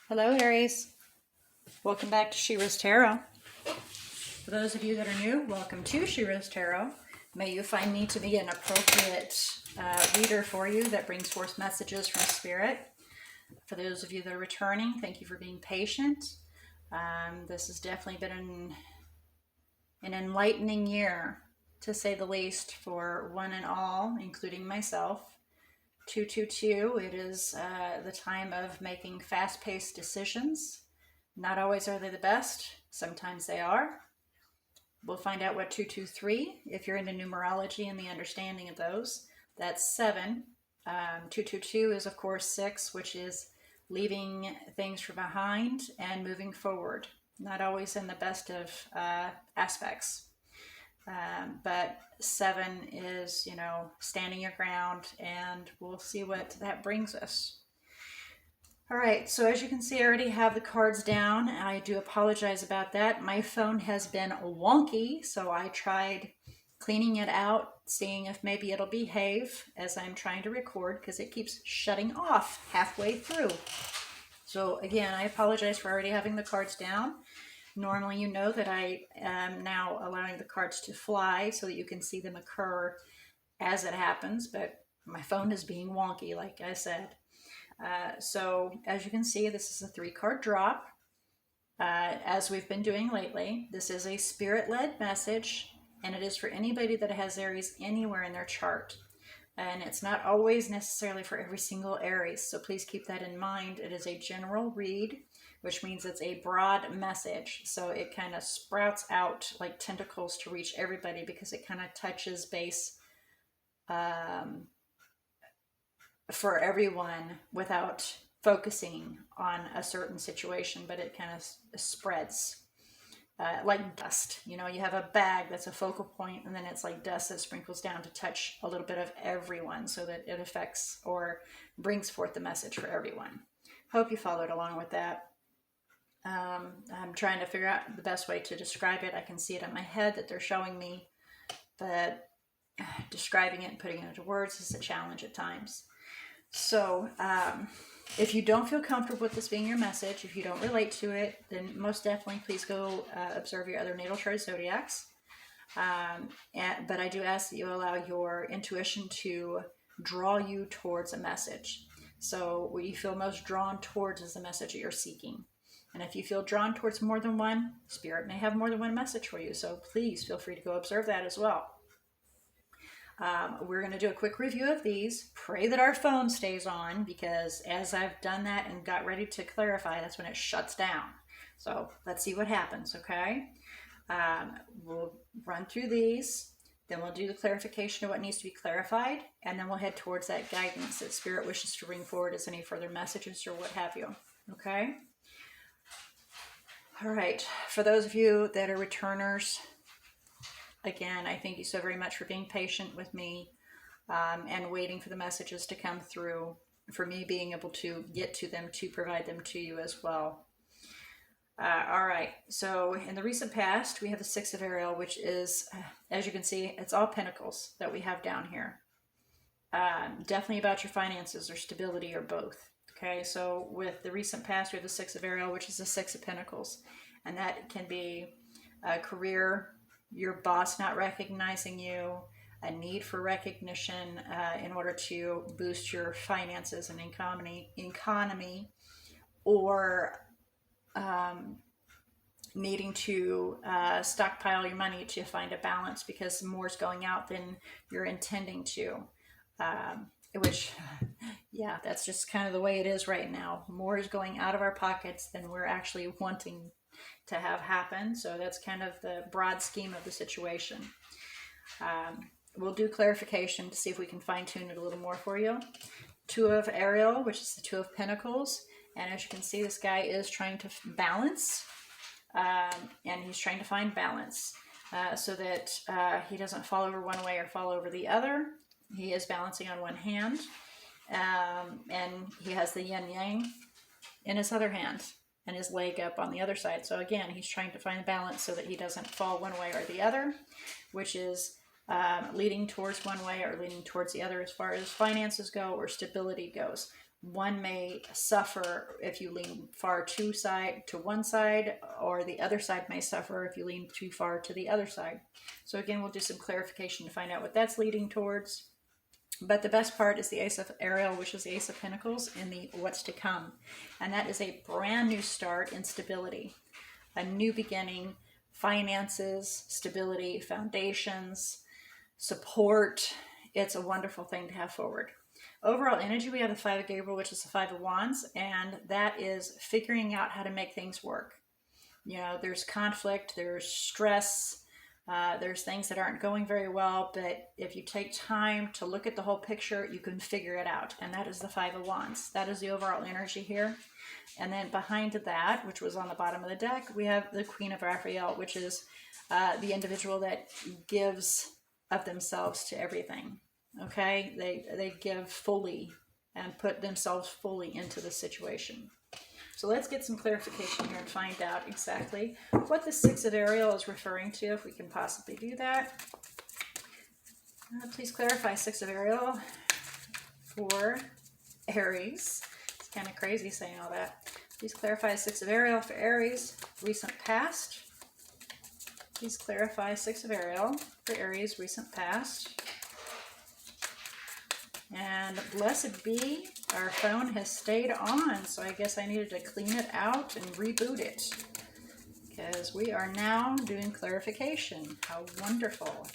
Hello, Aries. Welcome back to She-ruhz Tarot. For those of you that are new, welcome to She-ruhz Tarot. May you find me to be an appropriate reader for you that brings forth messages from Spirit. For those of you that are returning, thank you for being patient. This has definitely been an enlightening year, to say the least, for one and all, including myself. 222, it is the time of making fast-paced decisions. Not always are they the best. Sometimes they are. We'll find out what 223, if you're into numerology and the understanding of those, that's 7. 222 is, of course, 6, which is leaving things from behind and moving forward. Not always in the best of aspects. But 7 is, standing your ground, and we'll see what that brings us. All right, so as you can see, I already have the cards down. I do apologize about that. My phone has been wonky, so I tried cleaning it out, seeing if maybe it'll behave as I'm trying to record, because it keeps shutting off halfway through. So again, I apologize for already having the cards down. Normally, you know that I am now allowing the cards to fly so that you can see them occur as it happens, but my phone is being wonky, like I said. So as you can see, this is a 3-card drop, as we've been doing lately. This is a spirit-led message, and it is for anybody that has Aries anywhere in their chart. And it's not always necessarily for every single Aries, so please keep that in mind. It is a general read, which means it's a broad message. So it kind of sprouts out like tentacles to reach everybody, because it kind of touches base for everyone without focusing on a certain situation, but it kind of spreads like dust. You have a bag that's a focal point, and then it's like dust that sprinkles down to touch a little bit of everyone, so that it affects or brings forth the message for everyone. Hope you followed along with that. I'm trying to figure out the best way to describe it. I can see it in my head that they're showing me, but describing it and putting it into words is a challenge at times. So if you don't feel comfortable with this being your message, if you don't relate to it, then most definitely please go observe your other natal chart zodiacs. But I do ask that you allow your intuition to draw you towards a message. So what you feel most drawn towards is the message that you're seeking. And if you feel drawn towards more than one, Spirit may have more than one message for you. So please feel free to go observe that as well. We're going to do a quick review of these. Pray that our phone stays on, because as I've done that and got ready to clarify, that's when it shuts down. So let's see what happens, okay? We'll run through these, then we'll do the clarification of what needs to be clarified, and then we'll head towards that guidance that Spirit wishes to bring forward as any further messages or what have you, okay? All right, for those of you that are returners, again, I thank you so very much for being patient with me and waiting for the messages to come through, for me being able to get to them, to provide them to you as well. All right, so in the recent past, we have the 6 of Ariel, which is, as you can see, it's all pentacles that we have down here. Definitely about your finances or stability or both. Okay, so with the recent past, we have the 6 of Ariel, which is the 6 of Pentacles. And that can be a career, your boss not recognizing you, a need for recognition in order to boost your finances and economy, or needing to stockpile your money to find a balance because more is going out than you're intending to. Which, yeah, that's just kind of the way it is right now. More is going out of our pockets than we're actually wanting to have happen. So that's kind of the broad scheme of the situation. We'll do clarification to see if we can fine tune it a little more for you. 2 of Ariel, which is the 2 of Pentacles. And as you can see, this guy is trying to balance, and he's trying to find balance so that he doesn't fall over one way or fall over the other. He is balancing on one hand, and he has the yin-yang in his other hand and his leg up on the other side. So again, he's trying to find balance so that he doesn't fall one way or the other, which is leading towards one way or leaning towards the other as far as finances go or stability goes. One may suffer if you lean far to one side, or the other side may suffer if you lean too far to the other side. So again, we'll do some clarification to find out what that's leading towards. But the best part is the Ace of Ariel, which is the Ace of Pentacles, in the what's to come. And that is a brand new start in stability, a new beginning, finances, stability, foundations, support. It's a wonderful thing to have forward. Overall energy, we have the Five of Gabriel, which is the Five of Wands, and that is figuring out how to make things work. You know, there's conflict, there's stress, there's things that aren't going very well, but if you take time to look at the whole picture, you can figure it out. And that is the Five of Wands. That is the overall energy here. And then behind that, which was on the bottom of the deck, we have the Queen of Raphael, which is the individual that gives of themselves to everything. Okay, they give fully and put themselves fully into the situation. So let's get some clarification here and find out exactly what the Six of Ariel is referring to, if we can possibly do that. Please clarify Six of Ariel for Aries. It's kind of crazy saying all that. Please clarify Six of Ariel for Aries, recent past. Please clarify Six of Ariel for Aries, recent past. And blessed be, our phone has stayed on, so I guess I needed to clean it out and reboot it, because we are now doing clarification. How wonderful.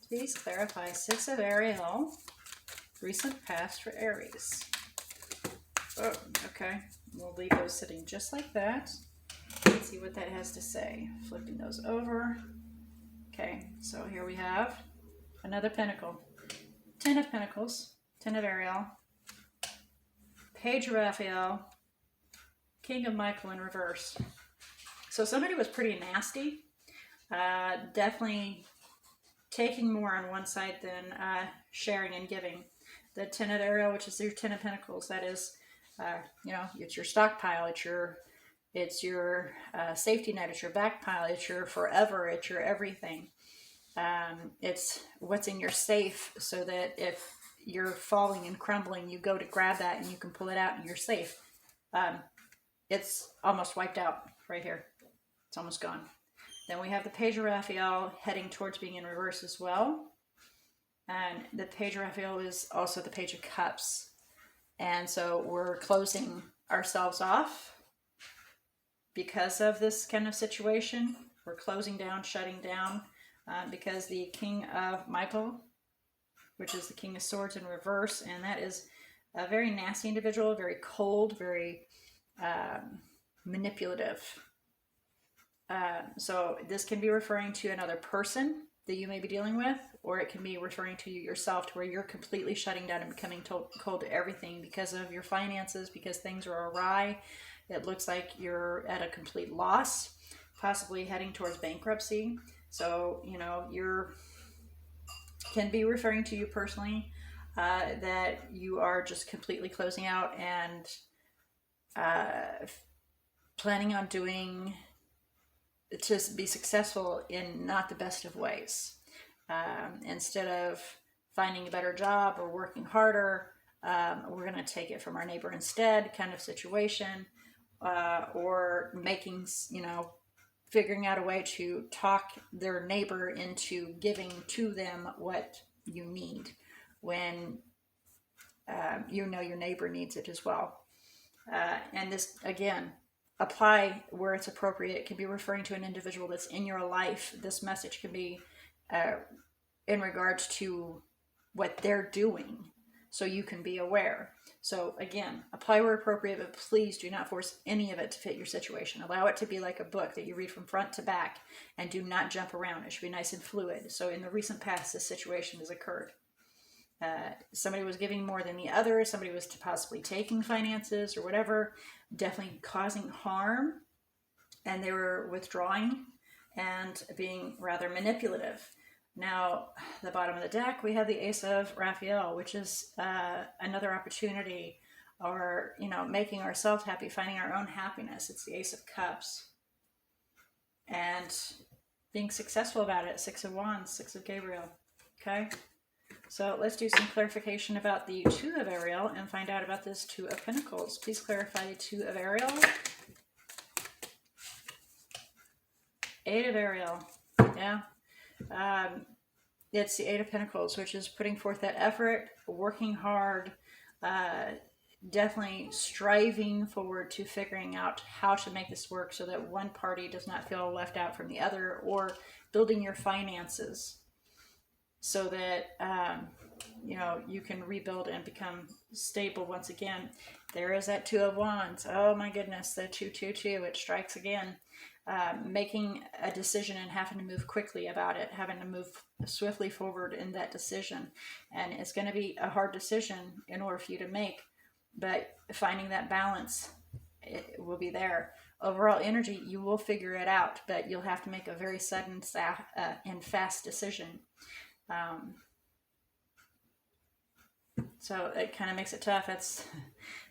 Please clarify Six of Ariel, recent past for Aries. Oh, okay. We'll leave those sitting just like that. Let's see what that has to say. Flipping those over. Okay, so here we have another pentacle. Ten of Pentacles, Ten of Ariel, Page of Raphael, King of Michael in reverse. So somebody was pretty nasty. Definitely taking more on one side than sharing and giving. The Ten of Ariel, which is your Ten of Pentacles, that is, you know, it's your stockpile, it's your safety net, it's your back pile, it's your forever, it's your everything. It's what's in your safe, so that if you're falling and crumbling, you go to grab that and you can pull it out and you're safe. It's almost wiped out right here. It's almost gone. Then we have the Page of Raphael heading towards being in reverse as well. And the Page of Raphael is also the Page of Cups. And so we're closing ourselves off because of this kind of situation. We're closing down, shutting down. Because the King of Michael, which is the King of Swords in reverse, and that is a very nasty individual, very cold, very manipulative. So this can be referring to another person that you may be dealing with, or it can be referring to you yourself, to where you're completely shutting down and becoming cold to everything because of your finances, because things are awry. It looks like you're at a complete loss, possibly heading towards bankruptcy. So, you know, can be referring to you personally, that you are just completely closing out and planning on doing to be successful in not the best of ways. Instead of finding a better job or working harder, we're going to take it from our neighbor instead kind of situation, or making, you know, figuring out a way to talk their neighbor into giving to them what you need when you know your neighbor needs it as well. And this, again, apply where it's appropriate. It can be referring to an individual that's in your life. This message can be in regards to what they're doing, so you can be aware. So again, apply where appropriate, but please do not force any of it to fit your situation. Allow it to be like a book that you read from front to back, and do not jump around. It should be nice and fluid. So in the recent past, this situation has occurred. Somebody was giving more than the other. Somebody was possibly taking finances or whatever, definitely causing harm, and they were withdrawing and being rather manipulative. Now, the bottom of the deck, we have the Ace of Raphael, which is another opportunity, or, you know, making ourselves happy, finding our own happiness. It's the Ace of Cups. And being successful about it. 6 of Wands, 6 of Gabriel. Okay? So let's do some clarification about the 2 of Ariel and find out about this 2 of Pentacles. Please clarify the 2 of Ariel. 8 of Ariel. Yeah. It's the 8 of Pentacles, which is putting forth that effort, working hard, definitely striving forward to figuring out how to make this work so that one party does not feel left out from the other, or building your finances so that you know, you can rebuild and become stable once again. There is that 2 of Wands. Oh my goodness, the 222, it strikes again. Making a decision and having to move quickly about it, having to move swiftly forward in that decision. And it's going to be a hard decision in order for you to make, but finding that balance, it will be there. Overall energy, you will figure it out, but you'll have to make a very sudden and fast decision. So it kind of makes it tough.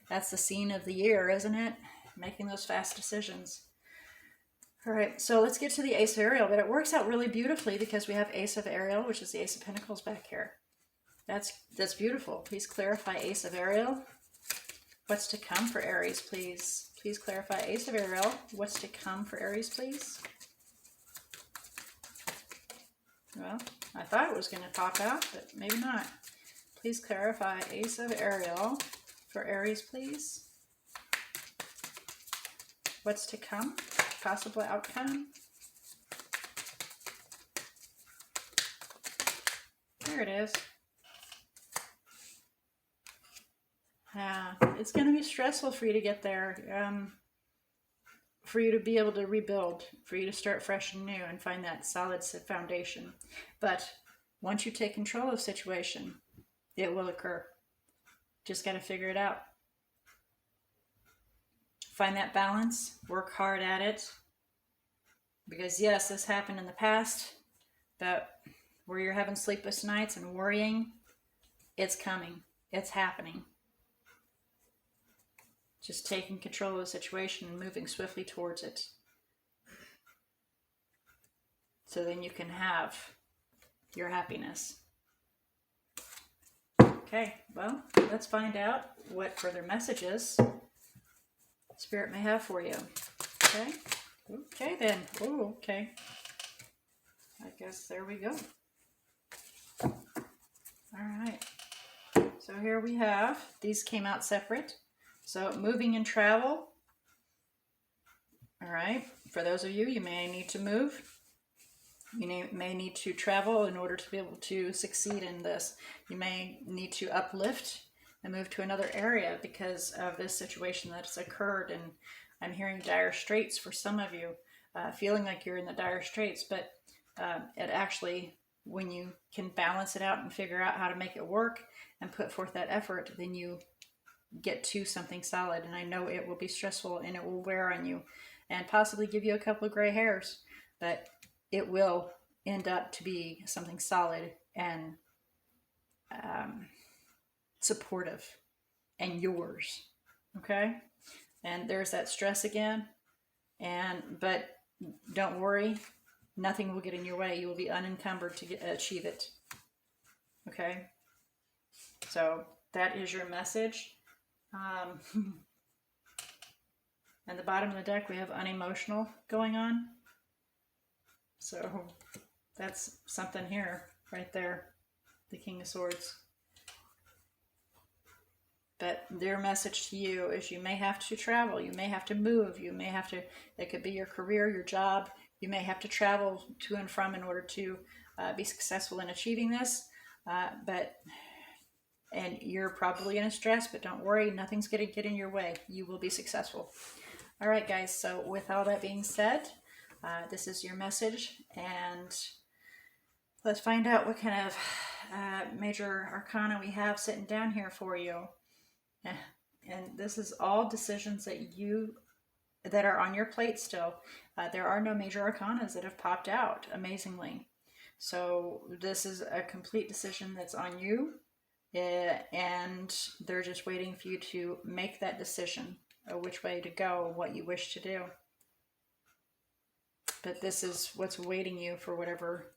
That's the scene of the year, isn't it? Making those fast decisions. All right, so let's get to the Ace of Ariel, but it works out really beautifully because we have Ace of Ariel, which is the Ace of Pentacles back here. That's beautiful. Please clarify Ace of Ariel. What's to come for Aries, please? Please clarify Ace of Ariel. What's to come for Aries, please? Well, I thought it was going to pop out, but maybe not. Please clarify Ace of Ariel for Aries, please. What's to come? Possible outcome. There it is. It's going to be stressful for you to get there, for you to be able to rebuild, for you to start fresh and new and find that solid foundation. But once you take control of the situation, it will occur. Just got to figure it out. Find that balance, work hard at it. Because yes, this happened in the past, but where you're having sleepless nights and worrying, it's coming, it's happening. Just taking control of the situation and moving swiftly towards it. So then you can have your happiness. Okay, well, let's find out what further messages Spirit may have for you. Okay, okay then. Oh, okay. I guess there we go. All right. So here we have, these came out separate. So moving and travel. All right. For those of you, you may need to move. You may need to travel in order to be able to succeed in this. You may need to uplift and move to another area because of this situation that's occurred. And I'm hearing dire straits for some of you, feeling like you're in the dire straits. But it actually, when you can balance it out and figure out how to make it work and put forth that effort, then you get to something solid. And I know it will be stressful and it will wear on you and possibly give you a couple of gray hairs, but it will end up to be something solid and supportive and yours. Okay. And there's that stress again. But don't worry, nothing will get in your way. You will be unencumbered to achieve it. Okay. So that is your message. And the bottom of the deck, we have unemotional going on. So that's something here, right there, the King of Swords. But their message to you is you may have to travel, you may have to move, you may have to, it could be your career, your job, you may have to travel to and from in order to be successful in achieving this. And you're probably in a stress, but don't worry, nothing's going to get in your way. You will be successful. All right, guys, so with all that being said, this is your message, and let's find out what kind of major arcana we have sitting down here for you. And this is all decisions that are on your plate still. There are no major arcanas that have popped out, amazingly. So this is a complete decision that's on you, and they're just waiting for you to make that decision, which way to go, what you wish to do. but this is what's awaiting you for whatever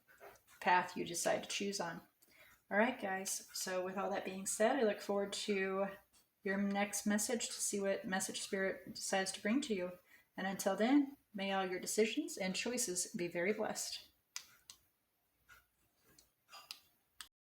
path you decide to choose on. All right, guys. So with all that being said, I look forward to your next message to see what message Spirit decides to bring to you. And until then, may all your decisions and choices be very blessed.